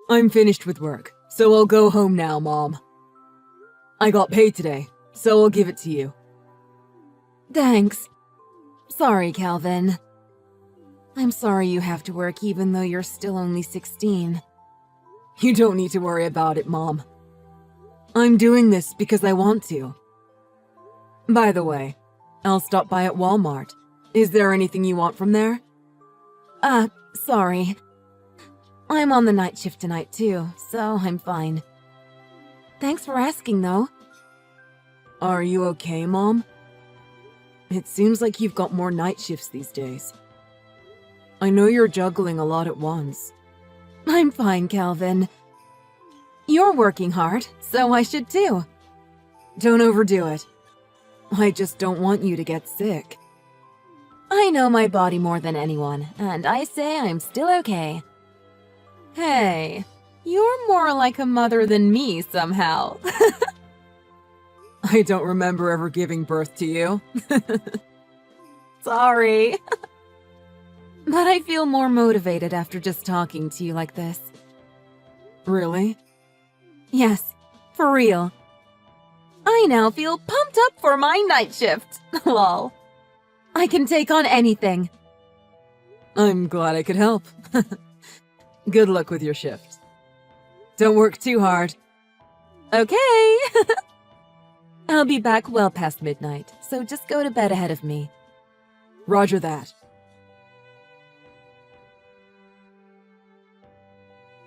I'm finished with work, so I'll go home now, Mom. I got paid today, so I'll give it to you. Thanks. Sorry, Calvin. I'm sorry you have to work even though you're still only 16. You don't need to worry about it, Mom. I'm doing this because I want to. By the way, I'll stop by at Walmart. Is there anything you want from there? Sorry. I'm on the night shift tonight too, so I'm fine. Thanks for asking, though. Are you okay, Mom? It seems like you've got more night shifts these days. I know you're juggling a lot at once. I'm fine, Calvin. You're working hard, so I should too. Don't overdo it. I just don't want you to get sick. I know my body more than anyone, and I say I'm still okay. Hey, you're more like a mother than me somehow. I don't remember ever giving birth to you. Sorry. But I feel more motivated after just talking to you like this. Really? Yes, for real. I now feel pumped up for my night shift. Lol. I can take on anything. I'm glad I could help. Good luck with your shift. Don't work too hard. Okay. I'll be back well past midnight, so just go to bed ahead of me. Roger that.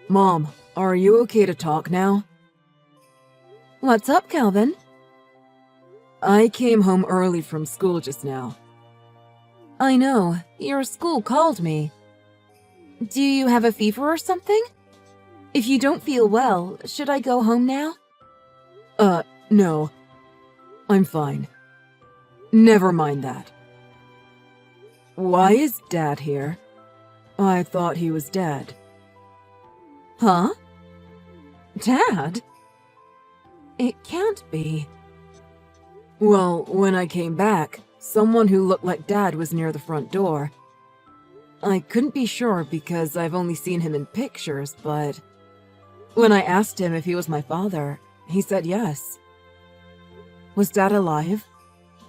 Mom, are you okay to talk now? What's up, Calvin? I came home early from school just now. I know. Your school called me. Do you have a fever or something? If you don't feel well, should I go home now? No. I'm fine. Never mind that. Why is Dad here? I thought he was dead. Huh? Dad? It can't be. Well, when I came back, someone who looked like Dad was near the front door. I couldn't be sure because I've only seen him in pictures, but when I asked him if he was my father, he said yes. Was Dad alive?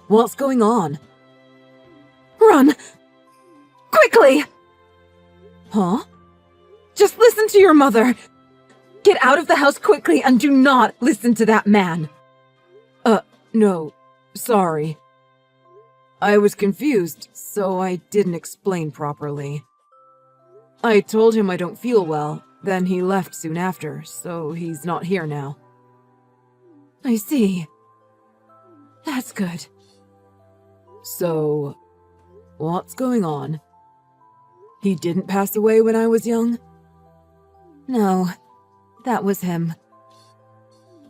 What's going on? Run! Quickly! Huh? Just listen to your mother! Get out of the house quickly and do not listen to that man! No, sorry. I was confused, so I didn't explain properly. I told him I don't feel well, then he left soon after, so he's not here now. I see. That's good. So, what's going on? He didn't pass away when I was young? No, that was him.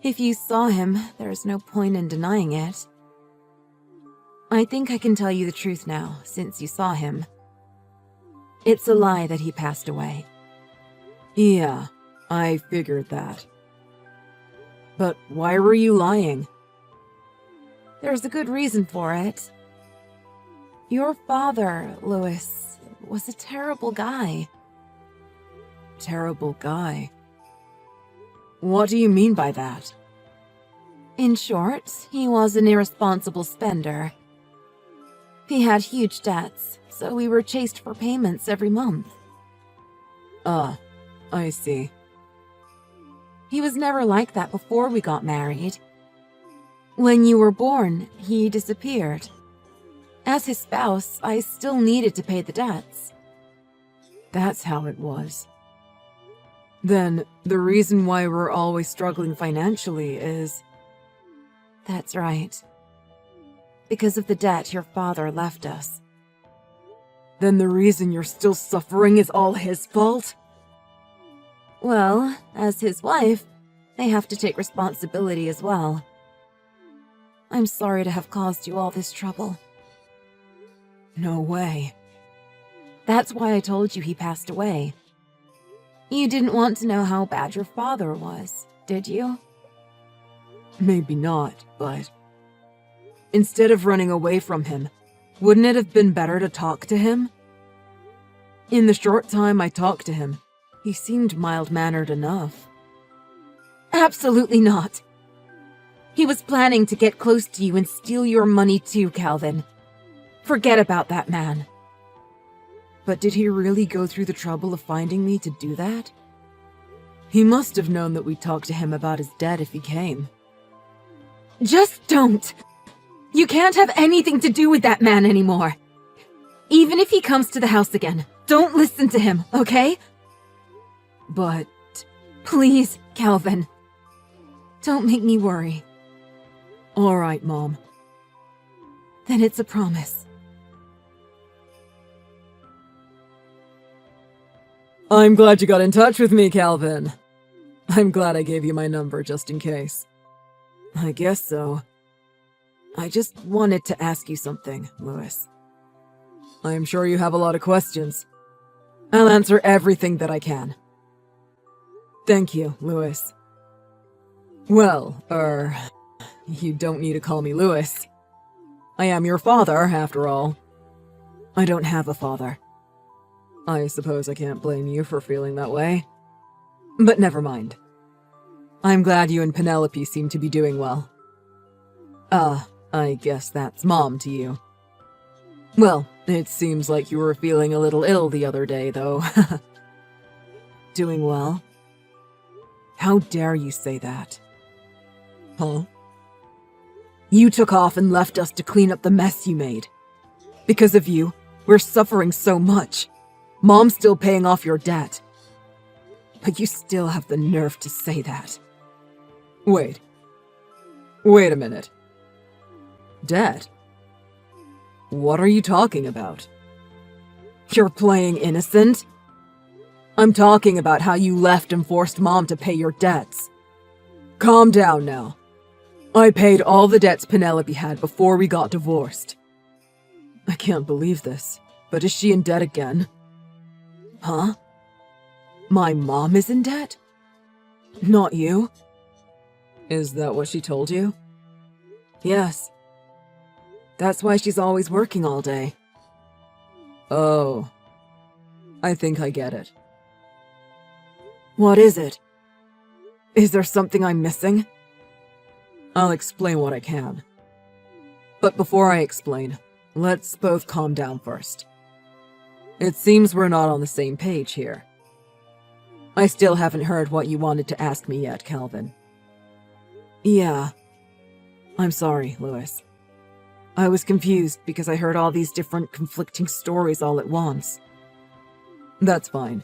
If you saw him, there's no point in denying it. I think I can tell you the truth now, since you saw him. It's a lie that he passed away. Yeah, I figured that. But why were you lying? There's a good reason for it. Your father, Louis, was a terrible guy. Terrible guy. What do you mean by that? In short, he was an irresponsible spender. He had huge debts, so we were chased for payments every month. I see. He was never like that before we got married. When you were born, he disappeared. As his spouse, I still needed to pay the debts. That's how it was. Then, the reason why we're always struggling financially is... That's right. Because of the debt your father left us. Then the reason you're still suffering is all his fault? Well, as his wife, I have to take responsibility as well. I'm sorry to have caused you all this trouble. No way. That's why I told you he passed away. You didn't want to know how bad your father was, did you? Maybe not, but... Instead of running away from him, wouldn't it have been better to talk to him? In the short time I talked to him, He seemed mild-mannered enough. Absolutely not. He was planning to get close to you and steal your money too, Calvin. Forget about that man. But did he really go through the trouble of finding me to do that? He must have known that we'd talk to him about his debt if he came. Just don't! You can't have anything to do with that man anymore. Even if he comes to the house again, don't listen to him, okay? But... Please, Calvin. Don't make me worry. All right, Mom. Then it's a promise. I'm glad you got in touch with me, Calvin. I'm glad I gave you my number just in case. I guess so. I just wanted to ask you something, Louis. I'm sure you have a lot of questions. I'll answer everything that I can. Thank you, Louis. Well, you don't need to call me Louis. I am your father, after all. I don't have a father. I suppose I can't blame you for feeling that way. But never mind. I'm glad you and Penelope seem to be doing well. I guess that's Mom to you. Well, it seems like you were feeling a little ill the other day, though. Doing well? How dare you say that? Huh? You took off and left us to clean up the mess you made. Because of you, we're suffering so much. Mom's still paying off your debt. But you still have the nerve to say that. Wait a minute. Debt? What are you talking about? You're playing innocent? I'm talking about how you left and forced Mom to pay your debts. Calm down now. I paid all the debts Penelope had before we got divorced. I can't believe this, but is she in debt again? Huh? My mom is in debt? Not you? Is that what she told you? Yes. That's why she's always working all day. Oh. I think I get it. What is it? Is there something I'm missing? I'll explain what I can. But before I explain, let's both calm down first. It seems we're not on the same page here. I still haven't heard what you wanted to ask me yet, Calvin. Yeah. I'm sorry, Louis. I was confused because I heard all these different conflicting stories all at once. That's fine.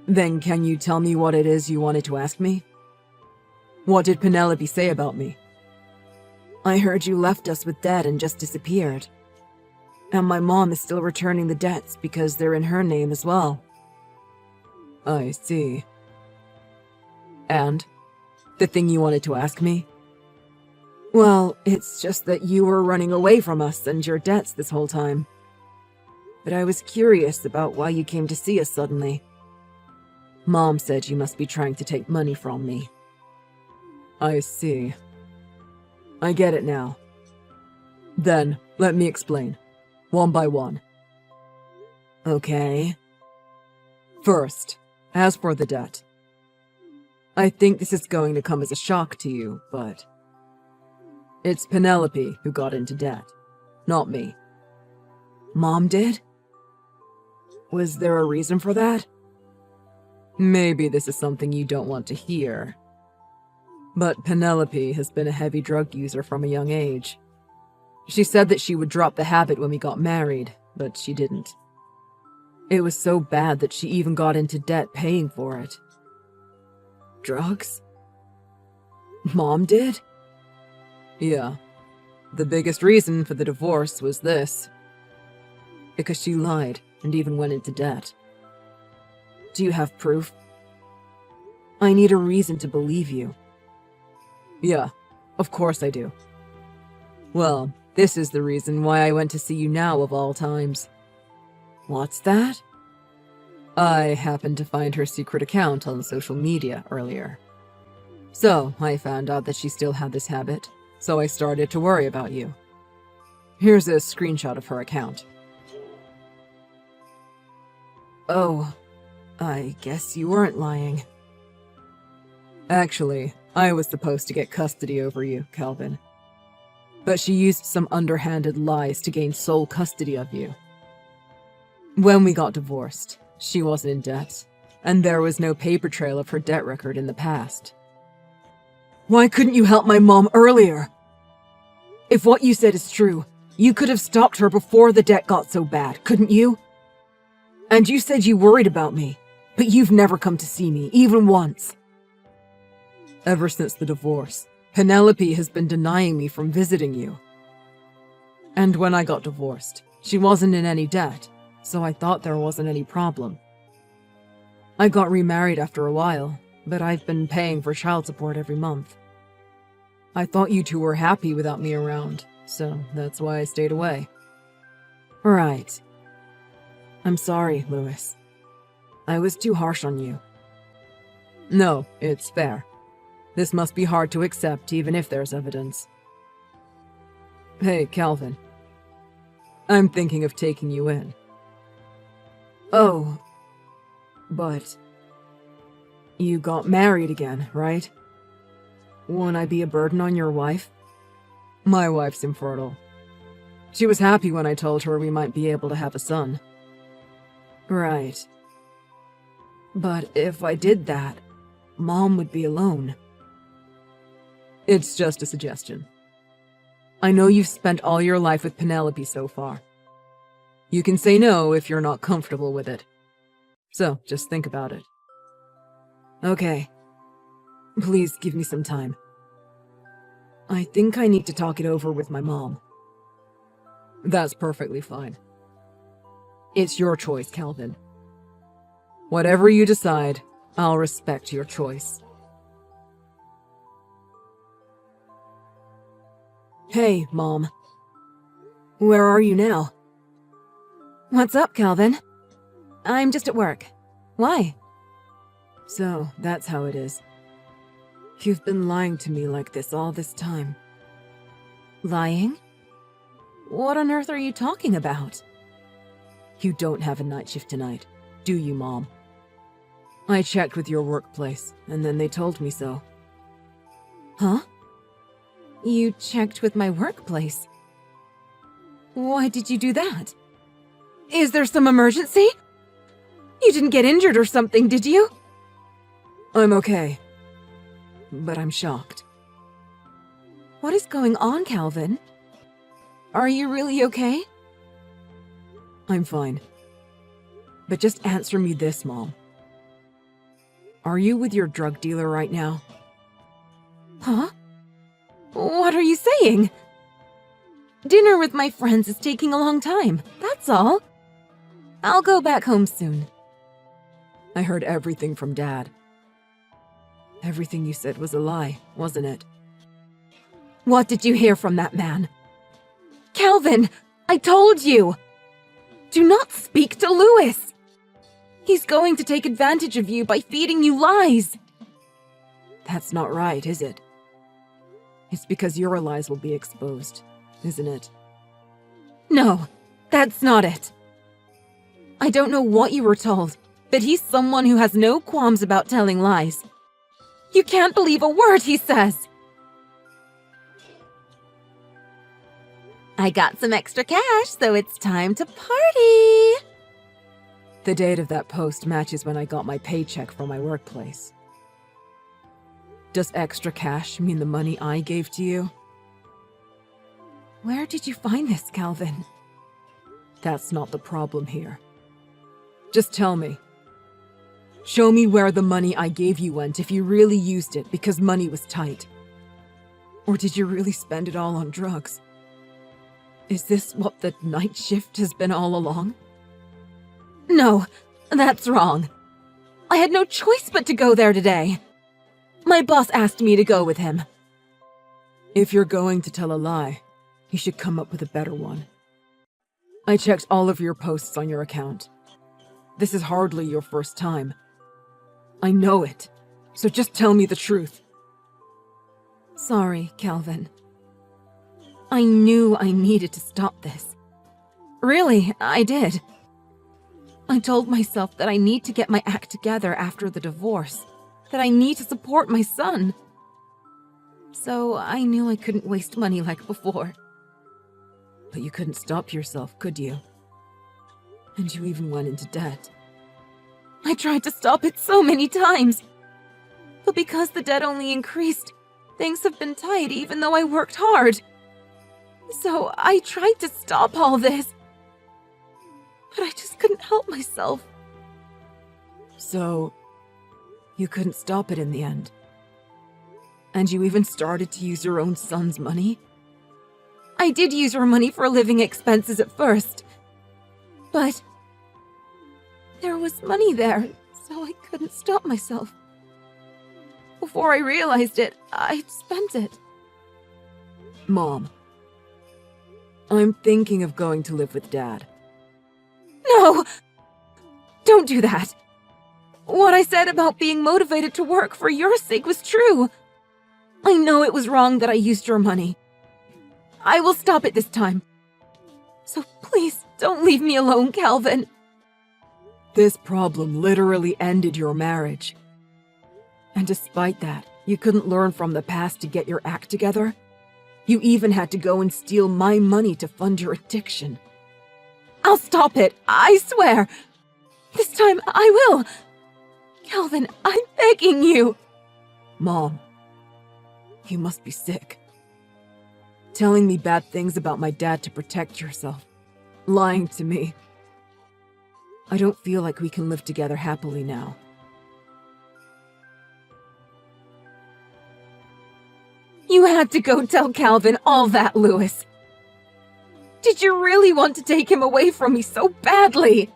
Then can you tell me what it is you wanted to ask me? What did Penelope say about me? I heard you left us with debt and just disappeared. And my mom is still returning the debts because they're in her name as well. I see. And? The thing you wanted to ask me? Well, it's just that you were running away from us and your debts this whole time. But I was curious about why you came to see us suddenly. Mom said you must be trying to take money from me. I see. I get it now. Then, let me explain, one by one. Okay. First, as for the debt. I think this is going to come as a shock to you, but... It's Penelope who got into debt, not me. Mom did? Was there a reason for that? Maybe this is something you don't want to hear. But Penelope has been a heavy drug user from a young age. She said that she would drop the habit when we got married, but she didn't. It was so bad that she even got into debt paying for it. Drugs? Mom did? Yeah. The biggest reason for the divorce was this. Because she lied and even went into debt. Do you have proof? I need a reason to believe you. Yeah, of course I do. Well, this is the reason why I went to see you now of all times. What's that? I happened to find her secret account on social media earlier. So, I found out that she still had this habit, so I started to worry about you. Here's a screenshot of her account. Oh, I guess you weren't lying. Actually, I was supposed to get custody over you, Calvin. But she used some underhanded lies to gain sole custody of you. When we got divorced, she wasn't in debt, and there was no paper trail of her debt record in the past. Why couldn't you help my mom earlier? If what you said is true, you could have stopped her before the debt got so bad, couldn't you? And you said you worried about me, but you've never come to see me, even once. Ever since the divorce, Penelope has been denying me from visiting you. And when I got divorced, she wasn't in any debt, so I thought there wasn't any problem. I got remarried after a while, but I've been paying for child support every month. I thought you two were happy without me around, so that's why I stayed away. Right. I'm sorry, Louis. I was too harsh on you. No, it's fair. This must be hard to accept, even if there's evidence. Hey, Calvin. I'm thinking of taking you in. Oh. But... you got married again, right? Won't I be a burden on your wife? My wife's infertile. She was happy when I told her we might be able to have a son. Right. But if I did that, Mom would be alone. It's just a suggestion. I know you've spent all your life with Penelope so far. You can say no if you're not comfortable with it. So, just think about it. Okay. Please give me some time. I think I need to talk it over with my mom. That's perfectly fine. It's your choice, Calvin. Whatever you decide, I'll respect your choice. Hey, Mom. Where are you now? What's up, Calvin? I'm just at work. Why? So, that's how it is. You've been lying to me like this all this time. Lying? What on earth are you talking about? You don't have a night shift tonight, do you, Mom? I checked with your workplace, and then they told me so. Huh? You checked with my workplace? Why did you do that? Is there some emergency? You didn't get injured or something, did you? I'm okay. But I'm shocked. What is going on, Calvin? Are you really okay? I'm fine. But just answer me this, Mom. Are you with your drug dealer right now? Huh? What are you saying? Dinner with my friends is taking a long time, that's all. I'll go back home soon. I heard everything from Dad. Everything you said was a lie, wasn't it? What did you hear from that man? Calvin, I told you! Do not speak to Louis! He's going to take advantage of you by feeding you lies! That's not right, is it? It's because your lies will be exposed, isn't it? No, that's not it. I don't know what you were told, but he's someone who has no qualms about telling lies. You can't believe a word he says! I got some extra cash, so it's time to party! The date of that post matches when I got my paycheck from my workplace. Does extra cash mean the money I gave to you? Where did you find this, Calvin? That's not the problem here. Just tell me. Show me where the money I gave you went if you really used it because money was tight. Or did you really spend it all on drugs? Is this what the night shift has been all along? No, that's wrong. I had no choice but to go there today. My boss asked me to go with him. If you're going to tell a lie, you should come up with a better one. I checked all of your posts on your account. This is hardly your first time. I know it, so just tell me the truth. Sorry, Calvin. I knew I needed to stop this. Really, I did. I told myself that I need to get my act together after the divorce, that I need to support my son. So I knew I couldn't waste money like before. But you couldn't stop yourself, could you? And you even went into debt. I tried to stop it so many times. But because the debt only increased, things have been tight even though I worked hard. So I tried to stop all this. But I just couldn't help myself. So, you couldn't stop it in the end. And you even started to use your own son's money? I did use your money for living expenses at first. But there was money there, so I couldn't stop myself. Before I realized it, I'd spent it. Mom, I'm thinking of going to live with Dad. No! Don't do that. What I said about being motivated to work for your sake was true. I know it was wrong that I used your money. I will stop it this time. So please don't leave me alone, Calvin. This problem literally ended your marriage. And despite that, you couldn't learn from the past to get your act together? You even had to go and steal my money to fund your addiction. I'll stop it, I swear. This time I will. Calvin, I'm begging you. Mom, you must be sick. Telling me bad things about my dad to protect yourself. Lying to me. I don't feel like we can live together happily now. You had to go tell Calvin all that, Louis. Did you really want to take him away from me so badly?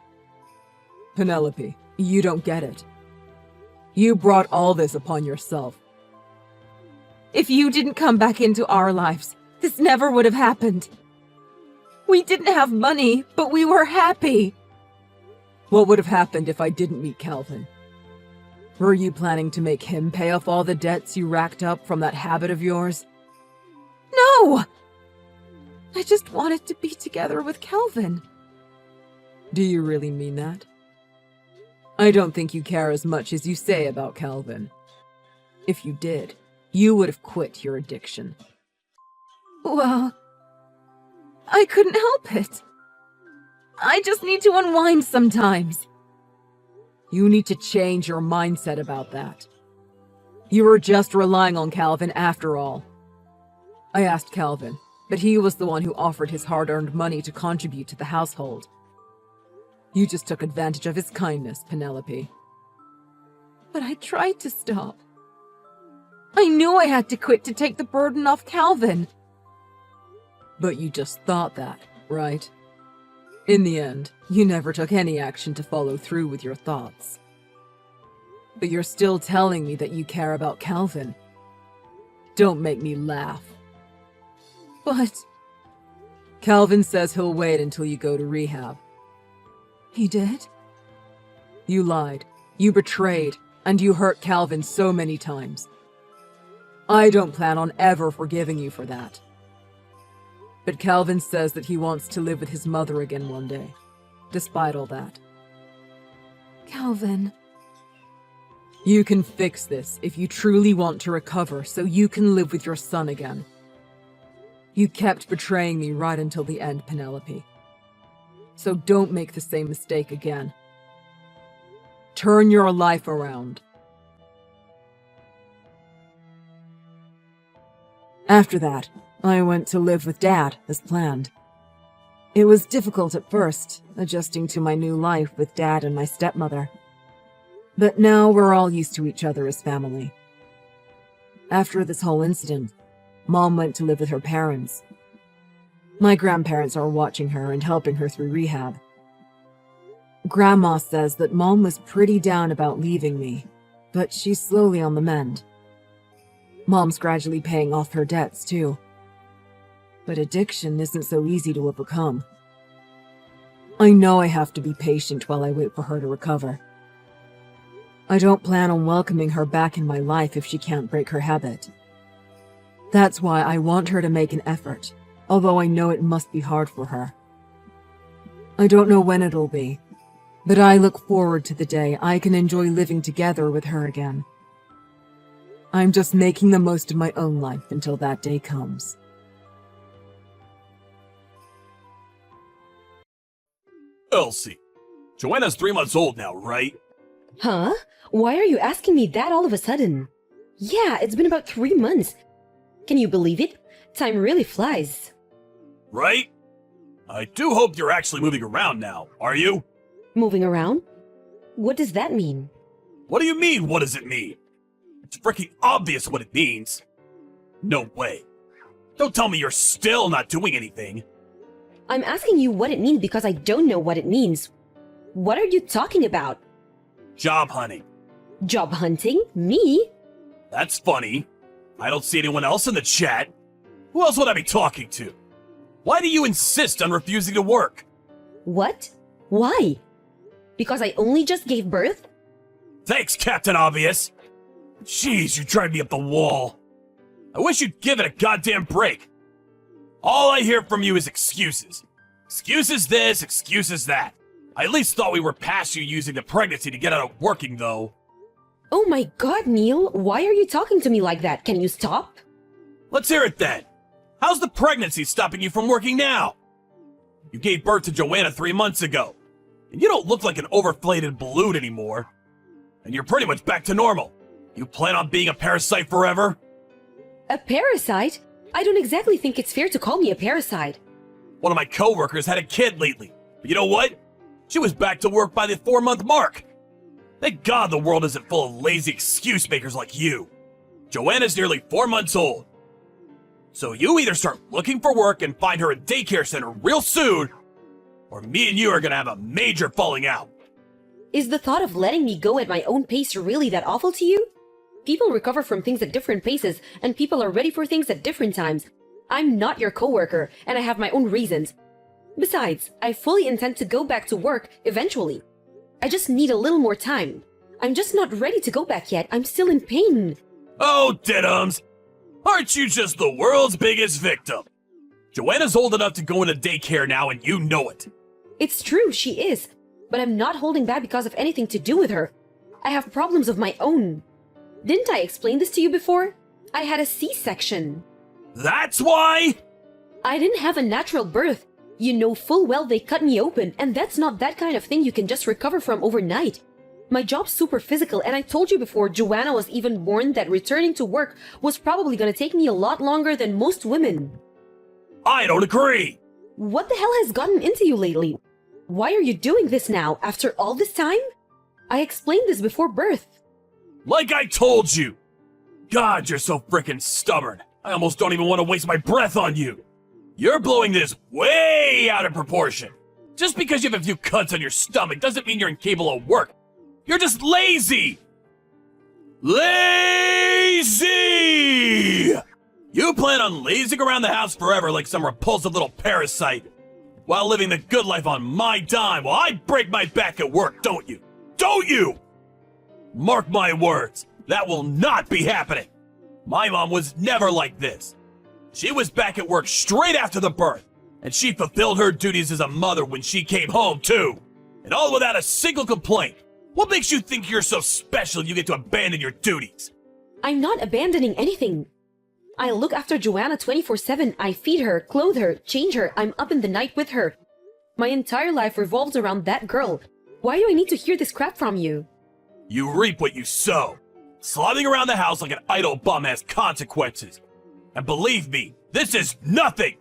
Penelope, you don't get it. You brought all this upon yourself. If you didn't come back into our lives, this never would have happened. We didn't have money, but we were happy. What would have happened if I didn't meet Calvin? Were you planning to make him pay off all the debts you racked up from that habit of yours? No! I just wanted to be together with Calvin. Do you really mean that? I don't think you care as much as you say about Calvin. If you did, you would have quit your addiction. Well, I couldn't help it. I just need to unwind sometimes. You need to change your mindset about that. You were just relying on Calvin after all. I asked Calvin, but he was the one who offered his hard-earned money to contribute to the household. You just took advantage of his kindness, Penelope. But I tried to stop. I knew I had to quit to take the burden off Calvin. But you just thought that, right? In the end, you never took any action to follow through with your thoughts. But you're still telling me that you care about Calvin. Don't make me laugh. But Calvin says he'll wait until you go to rehab. He did? You lied, you betrayed, and you hurt Calvin so many times. I don't plan on ever forgiving you for that. But Calvin says that he wants to live with his mother again one day, despite all that. Calvin. You can fix this if you truly want to recover so you can live with your son again. You kept betraying me right until the end, Penelope. So don't make the same mistake again. Turn your life around. After that, I went to live with Dad, as planned. It was difficult at first, adjusting to my new life with Dad and my stepmother. But now we're all used to each other as family. After this whole incident, Mom went to live with her parents. My grandparents are watching her and helping her through rehab. Grandma says that Mom was pretty down about leaving me, but she's slowly on the mend. Mom's gradually paying off her debts, too. But addiction isn't so easy to overcome. I know I have to be patient while I wait for her to recover. I don't plan on welcoming her back in my life if she can't break her habit. That's why I want her to make an effort, although I know it must be hard for her. I don't know when it'll be, But I look forward to the day I can enjoy living together with her again. I'm just making the most of my own life until that day comes. Elsie, Joanna's 3 months old now, right? Huh? Why are you asking me that all of a sudden? Yeah, it's been about 3 months. Can you believe it? Time really flies. Right? I do hope you're actually moving around now, are you? Moving around? What does that mean? What do you mean, what does it mean? It's freaking obvious what it means. No way. Don't tell me you're still not doing anything. I'm asking you what it means because I don't know what it means. What are you talking about? Job hunting. Job hunting? Me? That's funny. I don't see anyone else in the chat. Who else would I be talking to? Why do you insist on refusing to work? What? Why? Because I only just gave birth? Thanks, Captain Obvious. Jeez, you drive me up the wall. I wish you'd give it a goddamn break. All I hear from you is excuses. Excuses this, excuses that. I at least thought we were past you using the pregnancy to get out of working, though. Oh my god, Neil, why are you talking to me like that? Can you stop? Let's hear it then. How's the pregnancy stopping you from working now? You gave birth to Joanna 3 months ago, and you don't look like an overinflated balloon anymore. And you're pretty much back to normal. You plan on being a parasite forever? A parasite? I don't exactly think it's fair to call me a parasite. One of my coworkers had a kid lately, but you know what? She was back to work by the 4-month mark. Thank God the world isn't full of lazy excuse makers like you. Joanna's nearly 4 months old. So you either start looking for work and find her a daycare center real soon, or me and you are gonna have a major falling out. Is the thought of letting me go at my own pace really that awful to you? People recover from things at different paces, and people are ready for things at different times. I'm not your coworker, and I have my own reasons. Besides, I fully intend to go back to work eventually. I just need a little more time. I'm just not ready to go back yet. I'm still in pain. Oh, diddums! Aren't you just the world's biggest victim? Joanna's old enough to go into daycare now, and you know it. It's true, she is. But I'm not holding back because of anything to do with her. I have problems of my own. Didn't I explain this to you before? I had a C-section. That's why? I didn't have a natural birth. You know full well they cut me open, and that's not that kind of thing you can just recover from overnight. My job's super physical, and I told you before Joanna was even born that returning to work was probably gonna take me a lot longer than most women. I don't agree! What the hell has gotten into you lately? Why are you doing this now, after all this time? I explained this before birth. Like I told you! God, you're so frickin' stubborn. I almost don't even want to waste my breath on you. You're blowing this way out of proportion. Just because you have a few cuts on your stomach doesn't mean you're incapable of work. You're just lazy! Lazy! You plan on lazing around the house forever like some repulsive little parasite, while living the good life on my dime while I break my back at work, don't you? Don't you? Mark my words, that will not be happening. My mom was never like this. She was back at work straight after the birth, and she fulfilled her duties as a mother when she came home, too. And all without a single complaint. What makes you think you're so special you get to abandon your duties? I'm not abandoning anything. I look after Joanna 24/7. I feed her, clothe her, change her. I'm up in the night with her. My entire life revolves around that girl. Why do I need to hear this crap from you? You reap what you sow. Slobbing around the house like an idle bum has consequences. And believe me, this is nothing!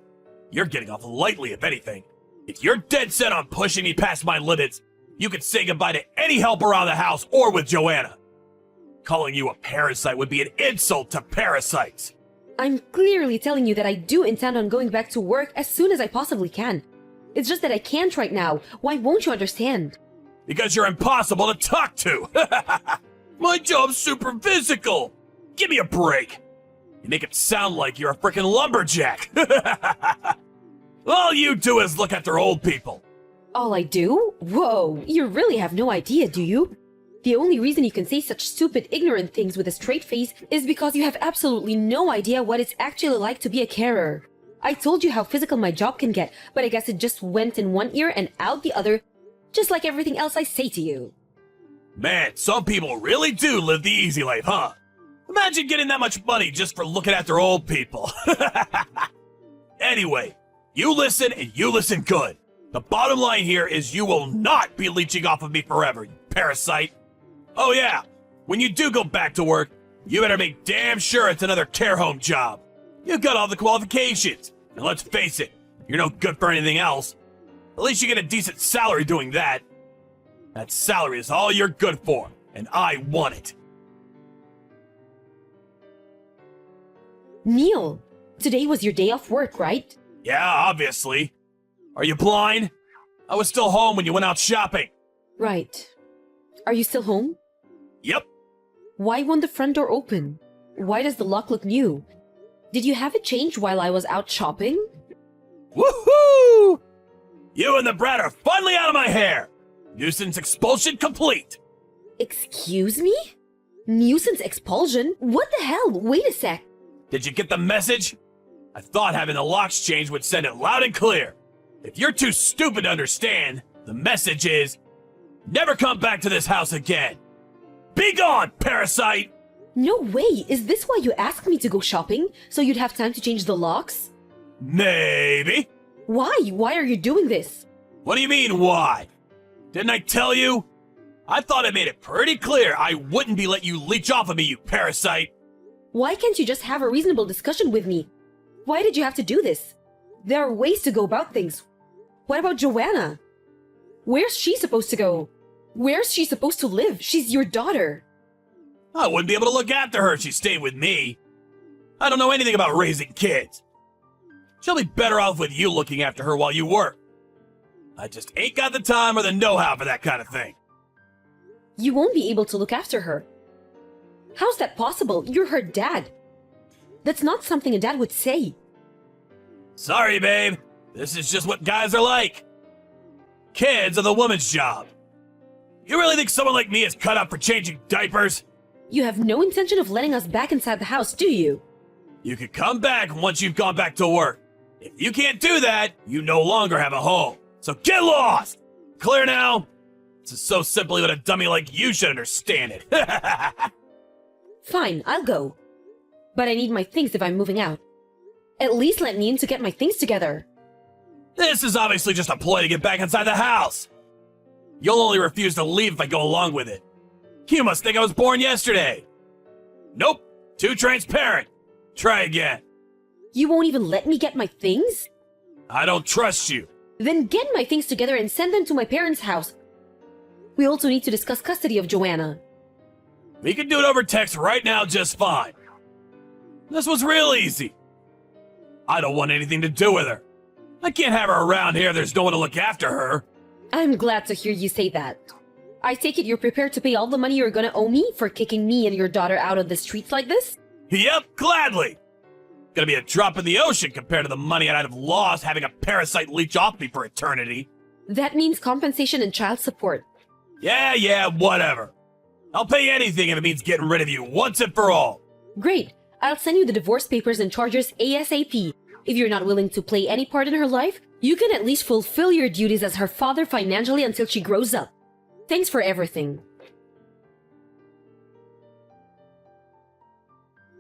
You're getting off lightly, if anything. If you're dead set on pushing me past my limits, you could say goodbye to any help around the house or with Joanna. Calling you a parasite would be an insult to parasites. I'm clearly telling you that I do intend on going back to work as soon as I possibly can. It's just that I can't right now. Why won't you understand? Because you're impossible to talk to! My job's super physical! Give me a break! You make it sound like you're a frickin' lumberjack! All you do is look after old people. All I do? Whoa, you really have no idea, do you? The only reason you can say such stupid, ignorant things with a straight face is because you have absolutely no idea what it's actually like to be a carer. I told you how physical my job can get, but I guess it just went in one ear and out the other. Just like everything else I say to you. Man, some people really do live the easy life, huh? Imagine getting that much money just for looking after old people. Anyway, you listen and you listen good. The bottom line here is you will not be leeching off of me forever, you parasite. Oh yeah, when you do go back to work, you better make damn sure it's another care home job. You've got all the qualifications. And let's face it, you're no good for anything else. At least you get a decent salary doing that. That salary is all you're good for, and I want it. Neil, today was your day off work, right? Yeah, obviously. Are you blind? I was still home when you went out shopping. Right. Are you still home? Yep. Why won't the front door open? Why does the lock look new? Did you have it changed while I was out shopping? Woohoo! You and the brat are finally out of my hair! Nuisance expulsion complete! Excuse me? Nuisance expulsion? What the hell? Wait a sec. Did you get the message? I thought having the locks changed would send it loud and clear. If you're too stupid to understand, the message is, never come back to this house again. Be gone, parasite! No way! Is this why you asked me to go shopping? So you'd have time to change the locks? Maybe. Why? Why are you doing this? What do you mean, why? Didn't I tell you? I thought I made it pretty clear I wouldn't be letting you leech off of me, you parasite. Why can't you just have a reasonable discussion with me? Why did you have to do this? There are ways to go about things. What about Joanna? Where's she supposed to go? Where's she supposed to live? She's your daughter. I wouldn't be able to look after her if she stayed with me. I don't know anything about raising kids. She'll be better off with you looking after her while you work. I just ain't got the time or the know-how for that kind of thing. You won't be able to look after her. How's that possible? You're her dad. That's not something a dad would say. Sorry, babe. This is just what guys are like. Kids are the woman's job. You really think someone like me is cut out for changing diapers? You have no intention of letting us back inside the house, do you? You can come back once you've gone back to work. If you can't do that, you no longer have a home. So get lost! Clear now? This is so simply what a dummy like you should understand it. Fine, I'll go. But I need my things if I'm moving out. At least let me in to get my things together. This is obviously just a ploy to get back inside the house. You'll only refuse to leave if I go along with it. You must think I was born yesterday. Nope, too transparent. Try again. You won't even let me get my things? I don't trust you. Then get my things together and send them to my parents' house. We also need to discuss custody of Joanna. We can do it over text right now just fine. This was real easy. I don't want anything to do with her. I can't have her around here if there's no one to look after her. I'm glad to hear you say that. I take it you're prepared to pay all the money you're gonna owe me for kicking me and your daughter out of the streets like this? Yep, gladly. Gonna be a drop in the ocean compared to the money I'd have lost having a parasite leech off me for eternity. That means compensation and child support. Yeah, whatever. I'll pay anything if it means getting rid of you once and for all. Great. I'll send you the divorce papers and charges ASAP. If you're not willing to play any part in her life, you can at least fulfill your duties as her father financially until she grows up. Thanks for everything.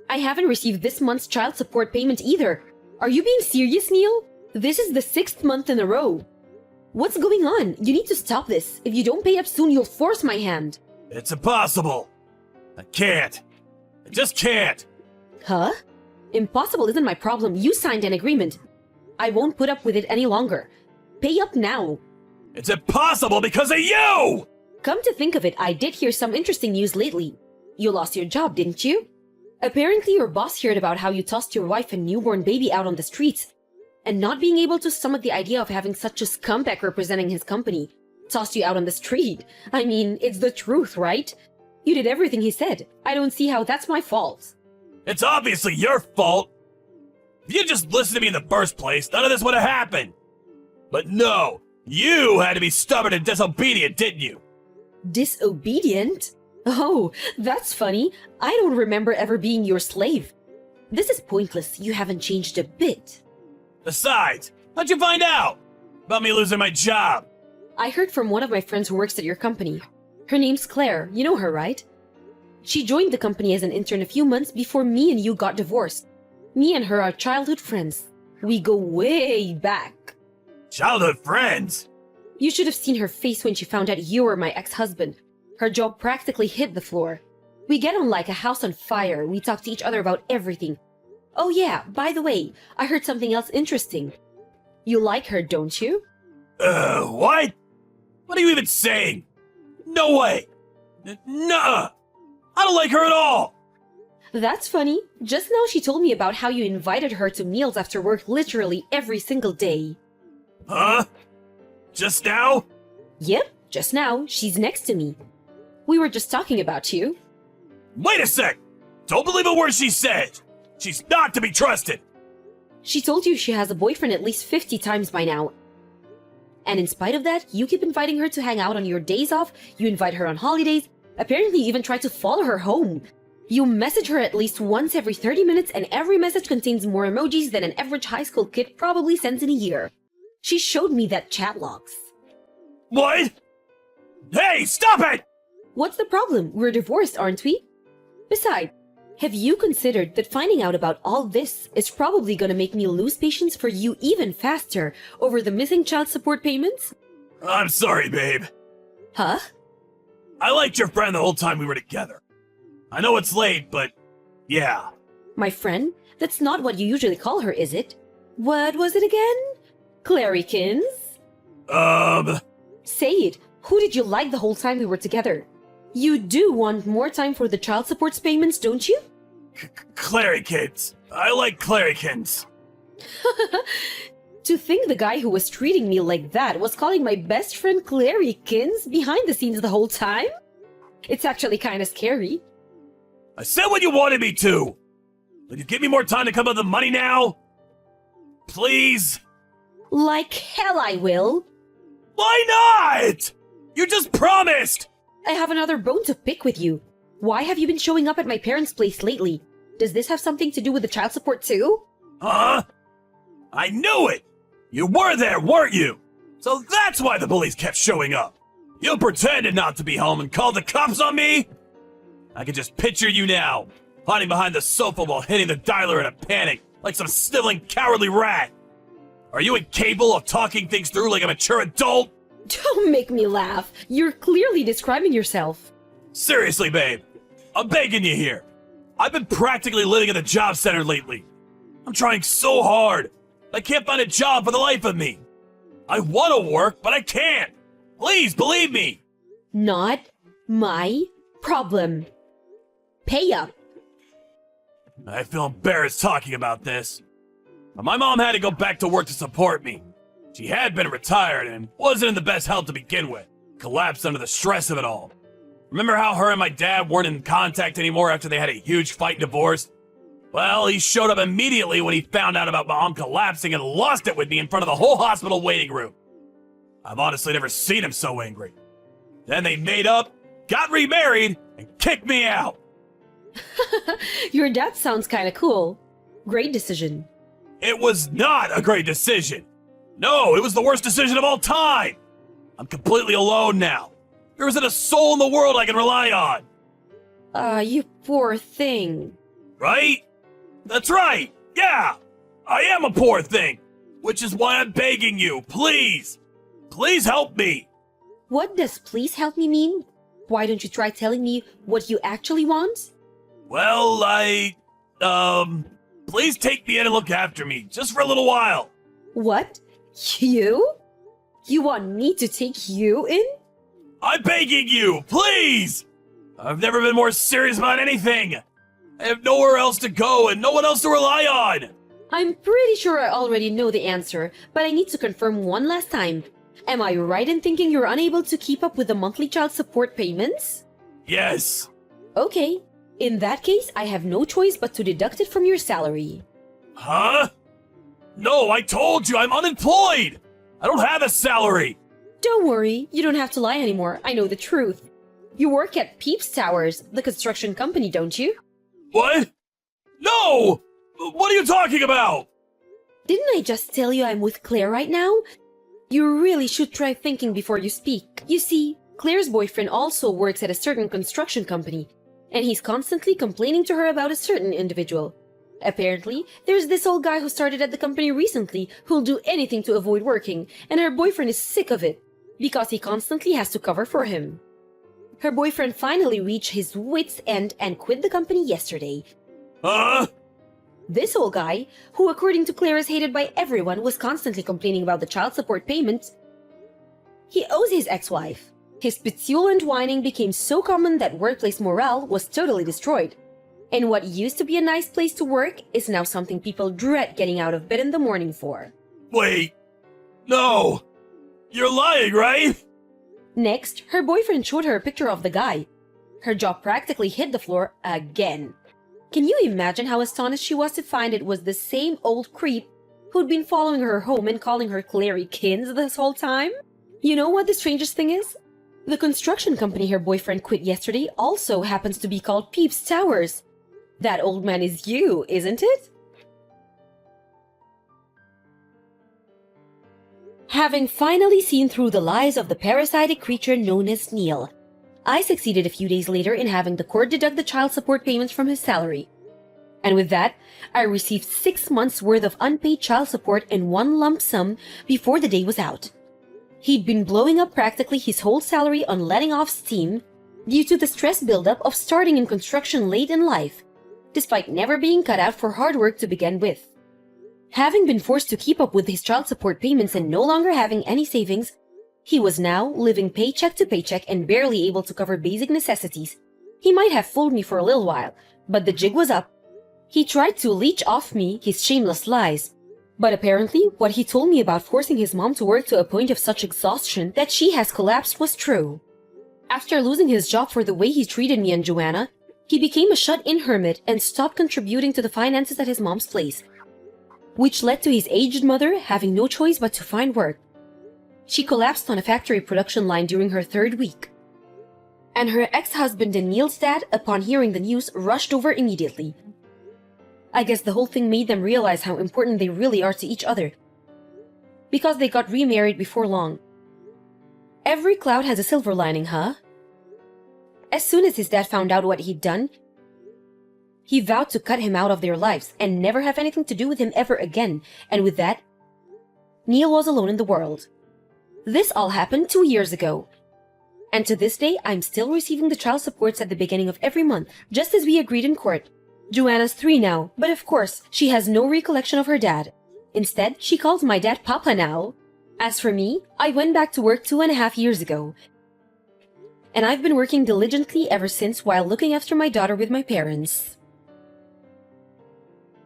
I haven't received this month's child support payment either. Are you being serious, Neil? This is the 6th month in a row. What's going on? You need to stop this. If you don't pay up soon, you'll force my hand. It's impossible. I can't. I just can't. Huh? Impossible isn't my problem. You signed an agreement. I won't put up with it any longer. Pay up now. It's impossible because of you! Come to think of it, I did hear some interesting news lately. You lost your job, didn't you? Apparently your boss heard about how you tossed your wife and newborn baby out on the streets, and not being able to stomach the idea of having such a scumbag representing his company tossed you out on the street. I mean, it's the truth, right? You did everything he said. I don't see how that's my fault. It's obviously your fault. If you just listened to me in the first place, none of this would have happened. But no, you had to be stubborn and disobedient, didn't you? Disobedient? Oh, that's funny. I don't remember ever being your slave. This is pointless. You haven't changed a bit. Besides, how'd you find out? About me losing my job? I heard from one of my friends who works at your company. Her name's Claire. You know her, right? She joined the company as an intern a few months before me and you got divorced. Me and her are childhood friends. We go way back. Childhood friends? You should have seen her face when she found out you were my ex-husband. Her jaw practically hit the floor. We get on like a house on fire. We talk to each other about everything. Oh yeah, by the way, I heard something else interesting. You like her, don't you? What? What are you even saying? No way! Nuh-uh! I don't like her at all! That's funny. Just now she told me about how you invited her to meals after work literally every single day. Huh? Just now? Yep, just now. She's next to me. We were just talking about you. Wait a sec! Don't believe a word she says! She's not to be trusted! She told you she has a boyfriend at least 50 times by now. And in spite of that, you keep inviting her to hang out on your days off, you invite her on holidays, apparently you even try to follow her home. You message her at least once every 30 minutes and every message contains more emojis than an average high school kid probably sends in a year. She showed me that chat logs. What? Hey, stop it! What's the problem? We're divorced, aren't we? Besides, have you considered that finding out about all this is probably gonna make me lose patience for you even faster over the missing child support payments? I'm sorry, babe. Huh? I liked your friend the whole time we were together. I know it's late, but yeah. My friend? That's not what you usually call her, is it? What was it again? Clarykins? Say it. Who did you like the whole time we were together? You do want more time for the child support payments, don't you? Clarykins. I like Clarykins. To think the guy who was treating me like that was calling my best friend Clarykins behind the scenes the whole time? It's actually kinda scary. I said what you wanted me to! Will you give me more time to come up with the money now? Please? Like hell I will. Why not? You just promised! I have another bone to pick with you. Why have you been showing up at my parents' place lately? Does this have something to do with the child support too? Huh? I knew it! You were there, weren't you? So that's why the bullies kept showing up. You pretended not to be home and called the cops on me? I can just picture you now, hiding behind the sofa while hitting the dialer in a panic, like some sniveling, cowardly rat. Are you incapable of talking things through like a mature adult? Don't make me laugh. You're clearly describing yourself. Seriously, babe. I'm begging you here. I've been practically living at the job center lately. I'm trying so hard. I can't find a job for the life of me. I want to work, but I can't. Please, believe me. Not my problem. Pay up. I feel embarrassed talking about this. But my mom had to go back to work to support me. She had been retired and wasn't in the best health to begin with. Collapsed under the stress of it all. Remember how her and my dad weren't in contact anymore after they had a huge fight and divorced? Well, he showed up immediately when he found out about mom collapsing and lost it with me in front of the whole hospital waiting room. I've honestly never seen him so angry. Then they made up, got remarried, and kicked me out. Your dad sounds kinda cool. Great decision. It was not a great decision. No, it was the worst decision of all time. I'm completely alone now. There isn't a soul in the world I can rely on. You poor thing. Right? That's right. Yeah. I am a poor thing. Which is why I'm begging you, please. Please help me. What does please help me mean? Why don't you try telling me what you actually want? Well, please take me in and look after me, just for a little while. What? You? You want me to take you in? I'm begging you, please! I've never been more serious about anything. I have nowhere else to go and no one else to rely on. I'm pretty sure I already know the answer, but I need to confirm one last time. Am I right in thinking you're unable to keep up with the monthly child support payments? Yes. Okay. In that case, I have no choice but to deduct it from your salary. Huh? No, I told you I'm unemployed. I don't have a salary. Don't worry, you don't have to lie anymore. I know the truth. You work at Peeps Towers, the construction company, don't you? What? No! What are you talking about? Didn't I just tell you I'm with Claire right now? You really should try thinking before you speak. You see, Claire's boyfriend also works at a certain construction company, and he's constantly complaining to her about a certain individual. Apparently, there's this old guy who started at the company recently who'll do anything to avoid working, and her boyfriend is sick of it because he constantly has to cover for him. Her boyfriend finally reached his wits' end and quit the company yesterday. Huh? This old guy, who according to Claire is hated by everyone, was constantly complaining about the child support payments he owes his ex-wife. His petulant whining became so common that workplace morale was totally destroyed. And what used to be a nice place to work is now something people dread getting out of bed in the morning for. Wait. No. You're lying, right? Next, her boyfriend showed her a picture of the guy. Her jaw practically hit the floor again. Can you imagine how astonished she was to find it was the same old creep who'd been following her home and calling her Clary Kins this whole time? You know what the strangest thing is? The construction company her boyfriend quit yesterday also happens to be called Peeps Towers. That old man is you, isn't it? Having finally seen through the lies of the parasitic creature known as Neil, I succeeded a few days later in having the court deduct the child support payments from his salary. And with that, I received 6 months' worth of unpaid child support in one lump sum before the day was out. He'd been blowing up practically his whole salary on letting off steam due to the stress buildup of starting in construction late in life, despite never being cut out for hard work to begin with. Having been forced to keep up with his child support payments and no longer having any savings, he was now living paycheck to paycheck and barely able to cover basic necessities. He might have fooled me for a little while, but the jig was up. He tried to leech off me his shameless lies. But apparently, what he told me about forcing his mom to work to a point of such exhaustion that she has collapsed was true. After losing his job for the way he treated me and Joanna, he became a shut-in hermit and stopped contributing to the finances at his mom's place, which led to his aged mother having no choice but to find work. She collapsed on a factory production line during her 3rd week. And her ex-husband and Neil's dad, upon hearing the news, rushed over immediately. I guess the whole thing made them realize how important they really are to each other, because they got remarried before long. Every cloud has a silver lining, huh? As soon as his dad found out what he'd done, he vowed to cut him out of their lives and never have anything to do with him ever again, and with that, Neil was alone in the world. This all happened 2 years ago. And to this day, I'm still receiving the child supports at the beginning of every month, just as we agreed in court. Joanna's 3 now, but of course, she has no recollection of her dad. Instead, she calls my dad Papa now. As for me, I went back to work 2.5 years ago. And I've been working diligently ever since while looking after my daughter with my parents.